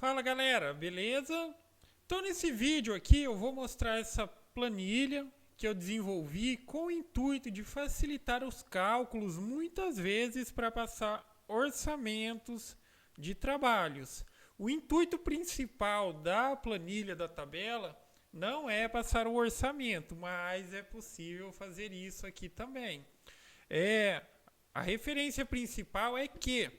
Fala galera, beleza? Então nesse vídeo aqui eu vou mostrar essa planilha que eu desenvolvi com o intuito de facilitar os cálculos muitas vezes para passar orçamentos de trabalhos. O intuito principal da planilha da tabela não é passar o orçamento, mas é possível fazer isso aqui também. A referência principal é que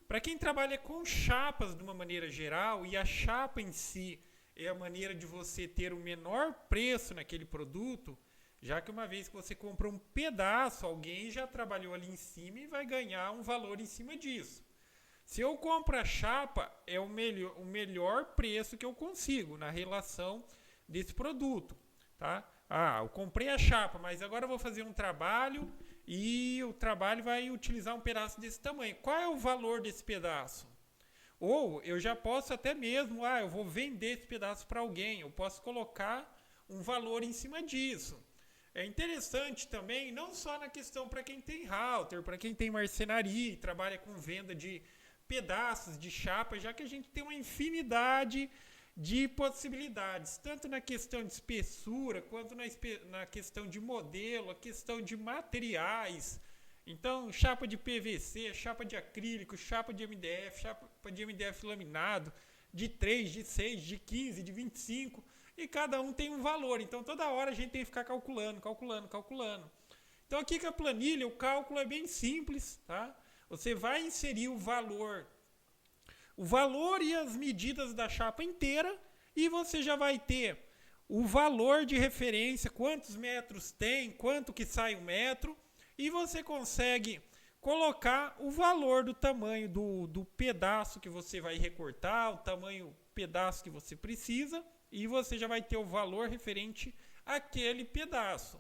para quem trabalha com chapas de uma maneira geral, e a chapa em si é a maneira de você ter o menor preço naquele produto, já que uma vez que você compra um pedaço, alguém já trabalhou ali em cima e vai ganhar um valor em cima disso. Se eu compro a chapa, é o melhor preço que eu consigo na relação desse produto, tá? Eu comprei a chapa, mas agora eu vou fazer um trabalho e o trabalho vai utilizar um pedaço desse tamanho. Qual é o valor desse pedaço? Ou eu já posso até mesmo, eu vou vender esse pedaço para alguém, eu posso colocar um valor em cima disso. É interessante também, não só na questão para quem tem router, para quem tem marcenaria e trabalha com venda de pedaços de chapa, já que a gente tem uma infinidade de possibilidades, tanto na questão de espessura, quanto na questão de modelo, a questão de materiais. Então, chapa de PVC, chapa de acrílico, chapa de MDF, chapa de MDF laminado, de 3, de 6, de 15, de 25, e cada um tem um valor. Então, toda hora a gente tem que ficar calculando. Então, aqui com a planilha, o cálculo é bem simples, tá? Você vai inserir o valor e as medidas da chapa inteira, e você já vai ter o valor de referência, quantos metros tem, quanto que sai o metro, e você consegue colocar o valor do tamanho do pedaço que você vai recortar, o tamanho pedaço que você precisa, e você já vai ter o valor referente àquele pedaço.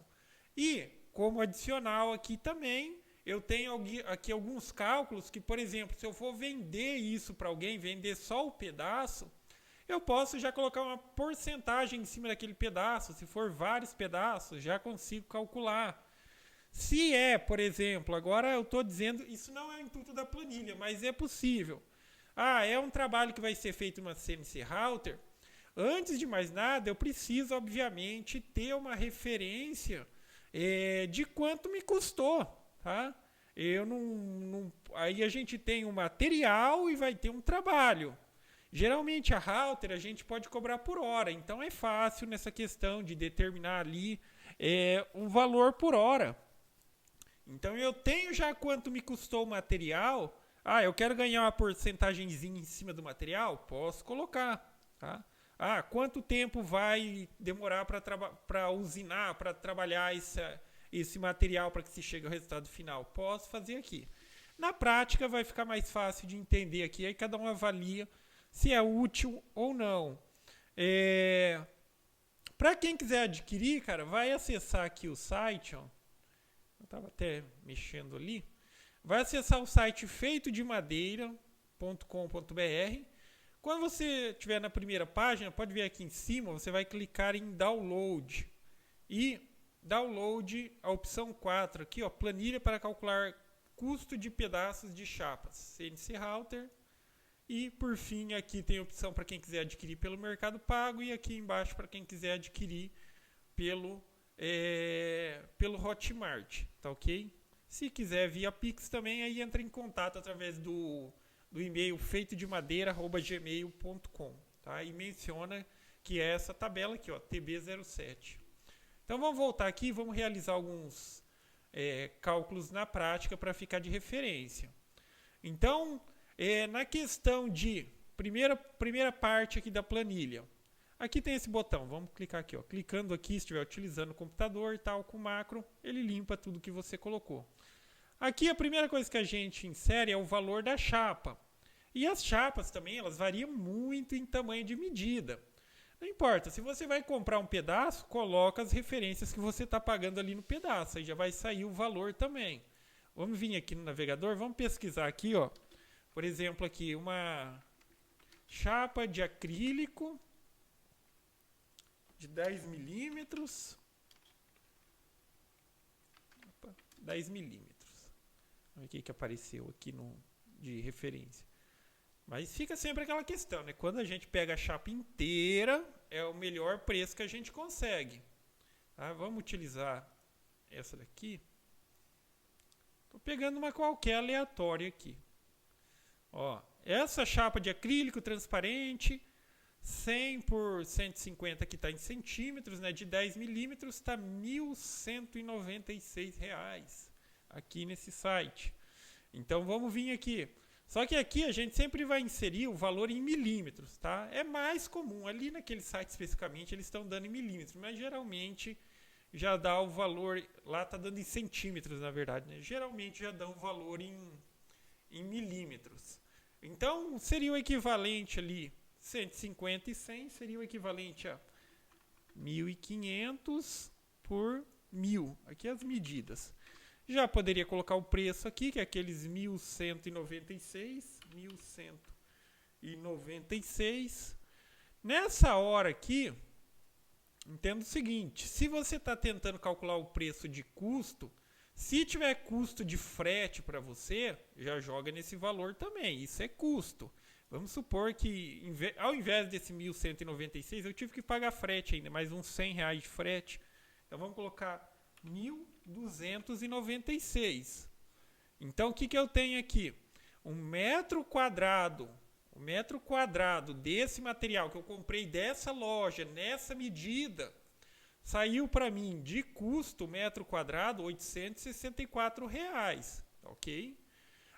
E, como adicional aqui também, eu tenho aqui alguns cálculos que, por exemplo, se eu for vender isso para alguém, vender só o pedaço, eu posso já colocar uma porcentagem em cima daquele pedaço. Se for vários pedaços, já consigo calcular. Se é, por exemplo, agora eu estou dizendo, isso não é o intuito da planilha, mas é possível. É um trabalho que vai ser feito numa CNC Router. Antes de mais nada, eu preciso, obviamente, ter uma referência de quanto me custou. Tá? Aí a gente tem um material e vai ter um trabalho. Geralmente a router a gente pode cobrar por hora, então é fácil nessa questão de determinar ali um valor por hora. Então eu tenho já quanto me custou o material. Eu quero ganhar uma porcentagemzinha em cima do material? Posso colocar. Tá? Quanto tempo vai demorar para usinar, para trabalhar esse material para que se chegue ao resultado final? Posso fazer aqui. Na prática vai ficar mais fácil de entender aqui, aí cada um avalia se é útil ou não. Para quem quiser adquirir, cara, vai acessar aqui o site, ó. Eu estava até mexendo ali. Vai acessar o site feitodemadeira.com.br. Quando você estiver na primeira página, pode ver aqui em cima, você vai clicar em download. E download a opção 4 aqui, ó, planilha para calcular custo de pedaços de chapas, CNC Router. E por fim aqui tem a opção para quem quiser adquirir pelo Mercado Pago, e aqui embaixo para quem quiser adquirir pelo Hotmart, tá ok? Se quiser via Pix também, aí entra em contato através do e-mail feitodemadeira@gmail.com, tá? E menciona que é essa tabela aqui, ó, TB07. Então vamos voltar aqui e vamos realizar alguns cálculos na prática para ficar de referência. Então, na questão de primeira parte aqui da planilha, aqui tem esse botão, vamos clicar aqui, ó. Clicando aqui, se estiver utilizando o computador e tal, com macro, ele limpa tudo que você colocou. Aqui a primeira coisa que a gente insere é o valor da chapa. E as chapas também, elas variam muito em tamanho de medida. Não importa, se você vai comprar um pedaço, coloca as referências que você está pagando ali no pedaço, aí já vai sair o valor também. Vamos vir aqui no navegador, vamos pesquisar aqui, ó. Por exemplo, aqui uma chapa de acrílico de 10 milímetros. 10 milímetros. Olha o que apareceu aqui de referência. Mas fica sempre aquela questão, né? Quando a gente pega a chapa inteira, é o melhor preço que a gente consegue. Tá? Vamos utilizar essa daqui. Estou pegando uma qualquer aleatória aqui. Ó, essa chapa de acrílico transparente, 100 por 150 que está em centímetros, né, de 10 milímetros, está R$ 1.196 aqui nesse site. Então vamos vir aqui. Só que aqui a gente sempre vai inserir o valor em milímetros, tá? É mais comum. Ali naquele site especificamente eles estão dando em milímetros, mas geralmente já dá o valor, lá está dando em centímetros na verdade, né? Geralmente já dá o valor em milímetros. Então seria o equivalente ali, 150 e 100 seria o equivalente a 1.500 por 1.000. Aqui as medidas. Já poderia colocar o preço aqui, que é aqueles 1.196. 1.196. Nessa hora aqui, entenda o seguinte. Se você está tentando calcular o preço de custo, se tiver custo de frete para você, já joga nesse valor também. Isso é custo. Vamos supor que, ao invés desse 1.196, eu tive que pagar frete ainda, mais uns R$100 de frete. Então vamos colocar 1.296. Então o que eu tenho aqui? O metro quadrado desse material que eu comprei dessa loja, nessa medida, saiu para mim de custo metro quadrado R$ 864, ok?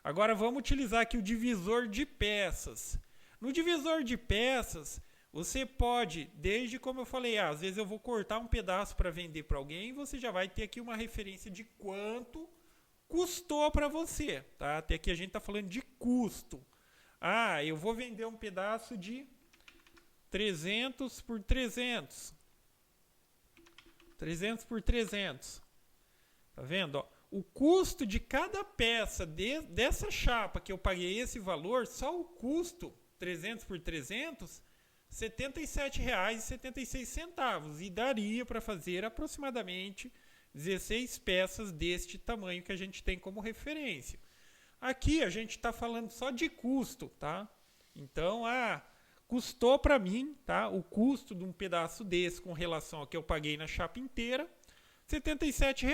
Agora vamos utilizar aqui o divisor de peças. No divisor de peças, você pode, desde como eu falei, às vezes eu vou cortar um pedaço para vender para alguém, você já vai ter aqui uma referência de quanto custou para você, tá? Até aqui a gente está falando de custo. Ah, eu vou vender um pedaço de 300 por 300. 300 por 300. Tá vendo? Ó, o custo de cada peça dessa chapa que eu paguei esse valor, só o custo 300 por 300, R$ 77,76. E daria para fazer aproximadamente 16 peças deste tamanho que a gente tem como referência. Aqui a gente está falando só de custo, tá? Então, custou para mim, tá? O custo de um pedaço desse com relação ao que eu paguei na chapa inteira, R$ 77.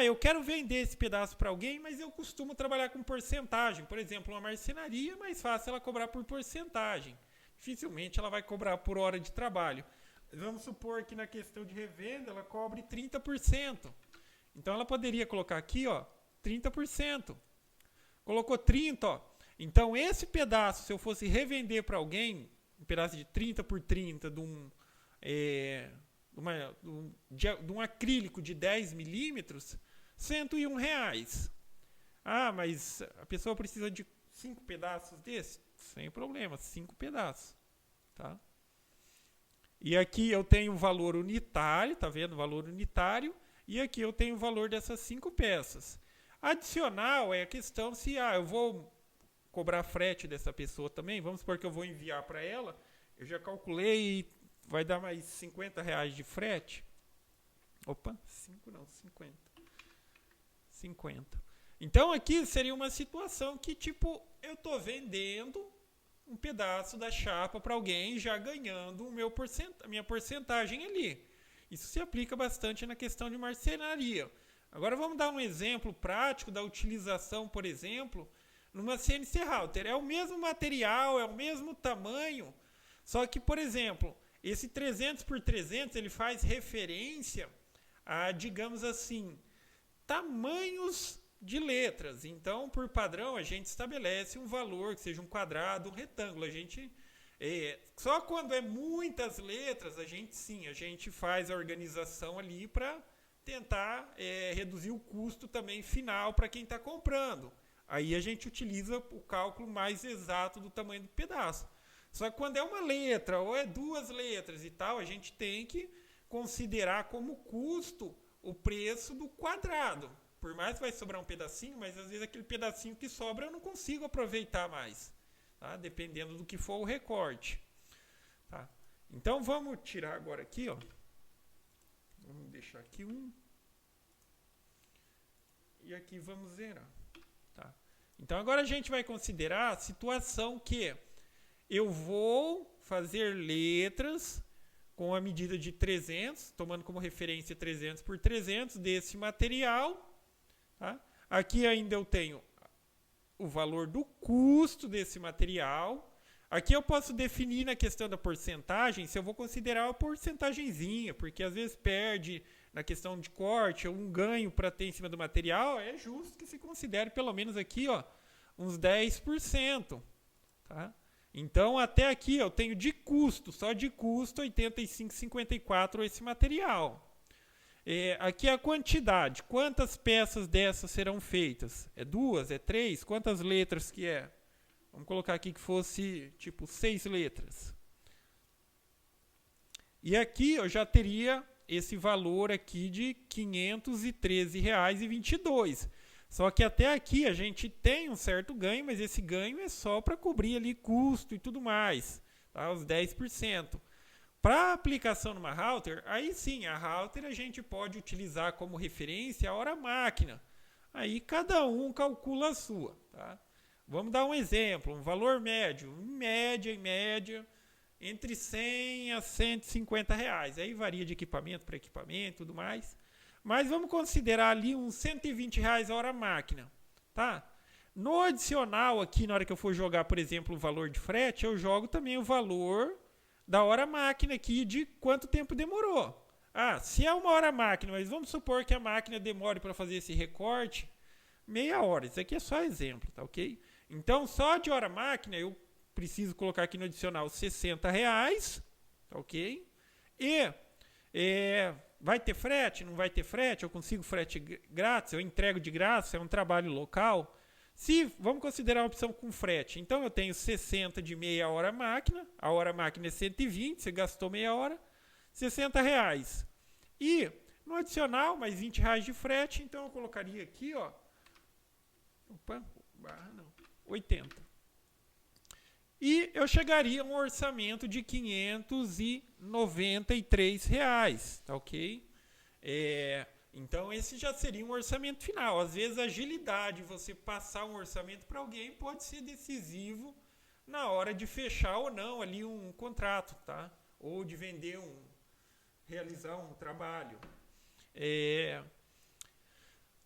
Eu quero vender esse pedaço para alguém, mas eu costumo trabalhar com porcentagem. Por exemplo, uma marcenaria é mais fácil ela cobrar por porcentagem. Dificilmente ela vai cobrar por hora de trabalho. Vamos supor que na questão de revenda ela cobre 30%. Então ela poderia colocar aqui, ó, 30%. Colocou 30%, ó. Então esse pedaço, se eu fosse revender para alguém, um pedaço de 30 por 30 de um acrílico de 10 milímetros, R$ 101. Mas a pessoa precisa de 5 pedaços desse? Sem problema, 5 pedaços. Tá? E aqui eu tenho o valor unitário, tá vendo? O valor unitário. E aqui eu tenho o valor dessas 5 peças. Adicional é a questão se eu vou cobrar frete dessa pessoa também. Vamos supor que eu vou enviar para ela. Eu já calculei, vai dar mais R$ 50 de frete. Opa, 5 não, 50. 50. Então aqui seria uma situação que, tipo, eu estou vendendo um pedaço da chapa para alguém já ganhando a minha porcentagem ali. Isso se aplica bastante na questão de marcenaria. Agora vamos dar um exemplo prático da utilização, por exemplo, numa CNC router. É o mesmo material, é o mesmo tamanho, só que, por exemplo, esse 300 por 300 ele faz referência a, digamos assim, tamanhos de letras. Então, por padrão, a gente estabelece um valor, que seja um quadrado, um retângulo. Só quando é muitas letras, a gente faz a organização ali para tentar reduzir o custo também final para quem está comprando. Aí a gente utiliza o cálculo mais exato do tamanho do pedaço. Só que quando é uma letra ou é 2 letras e tal, a gente tem que considerar como custo o preço do quadrado. Por mais que vai sobrar um pedacinho, mas às vezes aquele pedacinho que sobra eu não consigo aproveitar mais, tá? Dependendo do que for o recorte. Tá? Então vamos tirar agora aqui, ó. Vamos deixar aqui 1. E aqui vamos zerar. Tá? Então agora a gente vai considerar a situação que eu vou fazer letras com a medida de 300, tomando como referência 300 por 300 desse material. Tá? Aqui ainda eu tenho o valor do custo desse material. Aqui eu posso definir na questão da porcentagem se eu vou considerar uma porcentagemzinha, porque às vezes perde na questão de corte ou um ganho para ter em cima do material. É justo que se considere pelo menos aqui uns 10%. Tá? Então até aqui eu tenho de custo, só de custo, R$ 85,54 esse material. Aqui a quantidade. Quantas peças dessas serão feitas? É 2? É 3? Quantas letras que é? Vamos colocar aqui que fosse tipo 6 letras. E aqui eu já teria esse valor aqui de R$ 513,22. Só que até aqui a gente tem um certo ganho, mas esse ganho é só para cobrir ali custo e tudo mais, tá? Os 10%. Para aplicação numa router, aí sim, a router a gente pode utilizar como referência a hora-máquina. Aí cada um calcula a sua. Tá? Vamos dar um exemplo, um valor médio, em média, entre 100 a 150 reais. Aí varia de equipamento para equipamento e tudo mais. Mas vamos considerar ali uns 120 reais a hora-máquina. Tá? No adicional aqui, na hora que eu for jogar, por exemplo, o valor de frete, eu jogo também o valor da hora-máquina aqui de quanto tempo demorou. Se é uma hora-máquina, mas vamos supor que a máquina demore para fazer esse recorte meia hora. Isso aqui é só exemplo, tá ok? Então, só de hora-máquina, eu preciso colocar aqui no adicional R$60, tá ok? E vai ter frete? Não vai ter frete? Eu consigo frete grátis? Eu entrego de graça? É um trabalho local? Vamos considerar a opção com frete. Então, eu tenho 60 de meia hora máquina. A hora máquina é 120, você gastou meia hora. R$60. E no adicional, mais R$20 de frete. Então, eu colocaria aqui, 80. E eu chegaria a um orçamento de R$593. Tá ok? Então, esse já seria um orçamento final. Às vezes, a agilidade, você passar um orçamento para alguém, pode ser decisivo na hora de fechar ou não ali um contrato, tá? Ou de realizar um trabalho.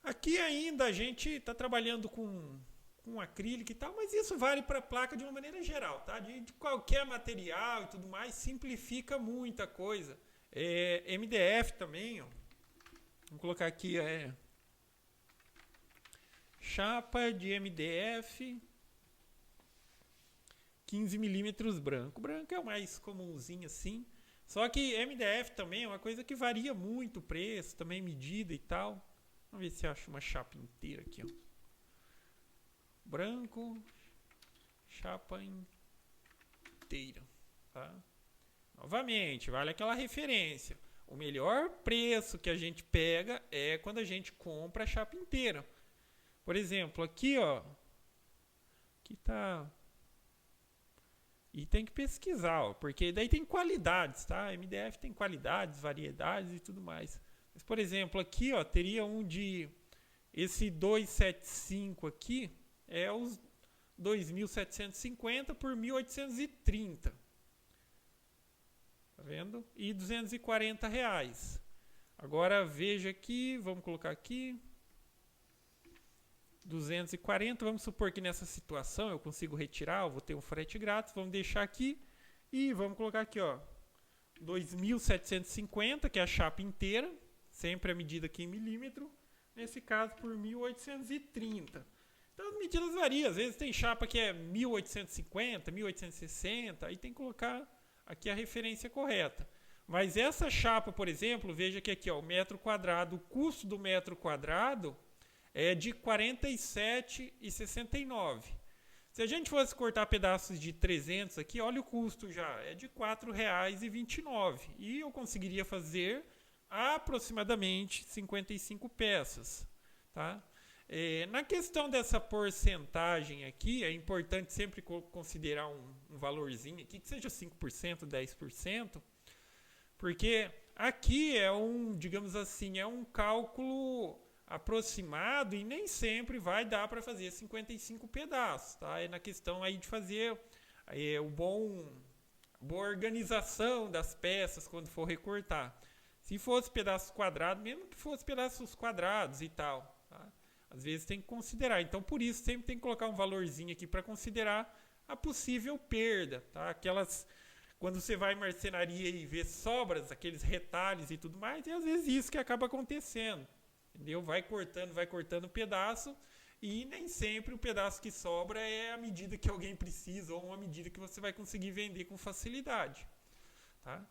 Aqui ainda a gente está trabalhando com acrílico e tal, mas isso vale para a placa de uma maneira geral, tá? De qualquer material e tudo mais, simplifica muita coisa. MDF também, vamos colocar aqui, chapa de MDF 15 milímetros branco. Branco é o mais comumzinho assim. Só que MDF também é uma coisa que varia muito o preço, também medida e tal. Vamos ver se eu acho uma chapa inteira aqui, Branco, chapa inteira, tá? Novamente, vale aquela referência. O melhor preço que a gente pega é quando a gente compra a chapa inteira. Por exemplo, aqui, aqui tá. E tem que pesquisar, porque daí tem qualidades, tá? MDF tem qualidades, variedades e tudo mais. Mas, por exemplo, aqui, teria um de esse 275 aqui é os 2.750 por 1.830. Tá vendo? E R$240. Agora veja aqui, vamos colocar aqui 240, vamos supor que nessa situação eu consigo retirar, eu vou ter um frete grátis, vamos deixar aqui e vamos colocar aqui, 2.750, que é a chapa inteira, sempre a medida aqui em milímetro, nesse caso por 1.830. Então as medidas variam, às vezes tem chapa que é 1.850, 1.860, aí tem que colocar aqui a referência correta. Mas essa chapa, por exemplo, veja que aqui, o metro quadrado, o custo do metro quadrado é de R$ 47,69. Se a gente fosse cortar pedaços de 300 aqui, olha o custo já, é de R$ 4,29. E eu conseguiria fazer aproximadamente 55 peças. Tá? Na questão dessa porcentagem aqui, é importante sempre considerar um valorzinho aqui, que seja 5%, 10%, porque aqui é digamos assim, é um cálculo aproximado e nem sempre vai dar para fazer 55 pedaços, tá? É na questão aí de fazer boa organização das peças quando for recortar. Se fosse pedaços quadrados, mesmo que fosse pedaços quadrados e tal, tá? Às vezes tem que considerar. Então, por isso, sempre tem que colocar um valorzinho aqui para considerar a possível perda, tá? Quando você vai em marcenaria e vê sobras, aqueles retalhos e tudo mais, e às vezes isso que acaba acontecendo. Entendeu? Vai cortando pedaço e nem sempre o pedaço que sobra é a medida que alguém precisa ou uma medida que você vai conseguir vender com facilidade, tá?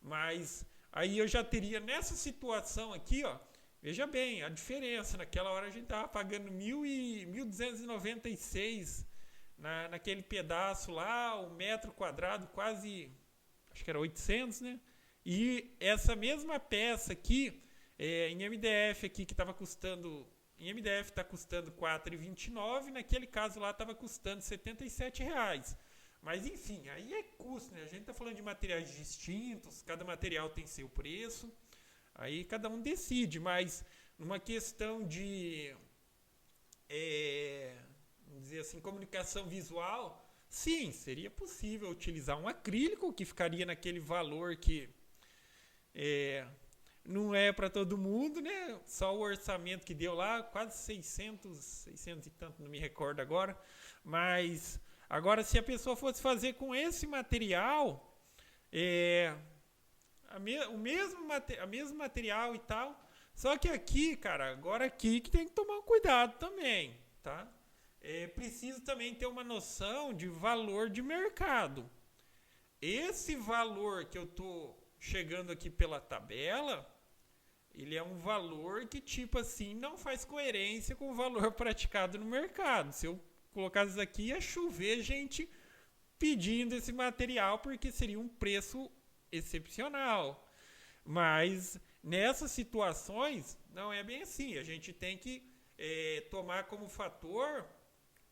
Mas aí eu já teria nessa situação aqui, ó, veja bem a diferença. Naquela hora a gente estava pagando 1.296 naquele pedaço lá, o metro quadrado quase, acho que era 800, né? E essa mesma peça aqui, em MDF aqui que estava custando, em MDF está custando R$ 4,29, naquele caso lá estava custando R$ 77,00. Mas enfim, aí é custo, né? A gente está falando de materiais distintos, cada material tem seu preço, aí cada um decide, mas numa questão de, vamos dizer assim, comunicação visual, sim, seria possível utilizar um acrílico que ficaria naquele valor que não é para todo mundo, né? Só o orçamento que deu lá, quase 600 e tanto, não me recordo agora. Mas, agora, se a pessoa fosse fazer com esse material, o mesmo material e tal, só que aqui, cara, agora aqui que tem que tomar cuidado também, tá? Preciso também ter uma noção de valor de mercado. Esse valor que eu tô chegando aqui pela tabela, ele é um valor que, tipo assim, não faz coerência com o valor praticado no mercado. Se eu colocasse isso aqui, ia chover gente pedindo esse material, porque seria um preço excepcional. Mas nessas situações, não é bem assim. A gente tem que tomar como fator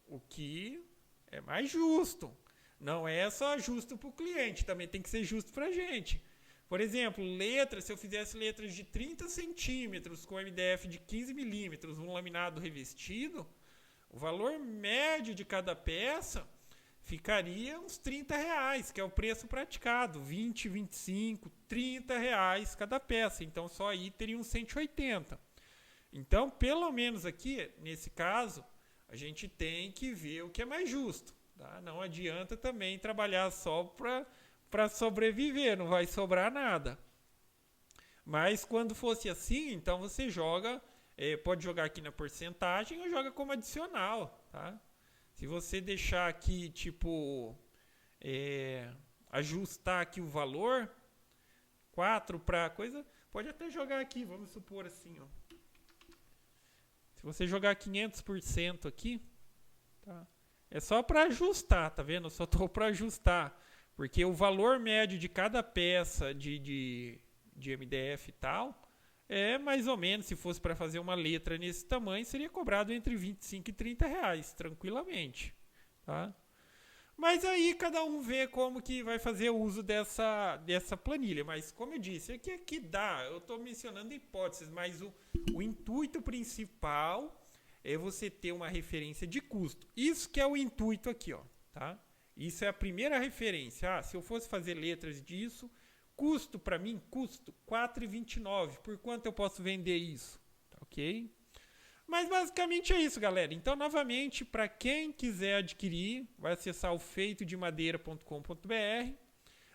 o que é mais justo. Não é só justo para o cliente, também tem que ser justo para a gente. Por exemplo, se eu fizesse letras de 30 centímetros com MDF de 15 milímetros, um laminado revestido, o valor médio de cada peça ficaria uns R$30, que é o preço praticado, 20, 25, R$30 cada peça. Então, só aí teria uns 180. Então, pelo menos aqui, nesse caso, a gente tem que ver o que é mais justo. Tá? Não adianta também trabalhar só para sobreviver, não vai sobrar nada. Mas quando fosse assim, então você joga, pode jogar aqui na porcentagem ou joga como adicional, tá? Se você deixar aqui, tipo, ajustar aqui o valor, 4 para coisa, pode até jogar aqui, vamos supor assim, ó. Se você jogar 500% aqui, tá? É só para ajustar, tá vendo? Eu só estou para ajustar. Porque o valor médio de cada peça de MDF e tal, mais ou menos, se fosse para fazer uma letra nesse tamanho, seria cobrado entre 25 e 30 reais, tranquilamente. Tá? Mas aí cada um vê como que vai fazer o uso dessa planilha. Mas como eu disse, aqui dá, eu estou mencionando hipóteses, mas o intuito principal é você ter uma referência de custo. Isso que é o intuito aqui, ó, tá? Isso é a primeira referência. Se eu fosse fazer letras disso, custo para mim, custo R$4,29. Por quanto eu posso vender isso? Tá, ok? Mas basicamente é isso, galera. Então, novamente, para quem quiser adquirir, vai acessar o feitodemadeira.com.br,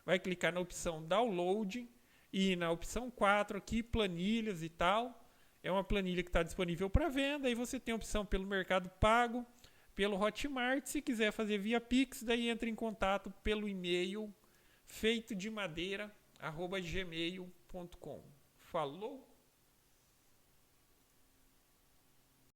vai clicar na opção Download e na opção 4 aqui, planilhas e tal. É uma planilha que está disponível para venda. Aí você tem a opção pelo Mercado Pago, pelo Hotmart. Se quiser fazer via Pix, daí entra em contato pelo e-mail feitodemadeira@gmail.com. Falou!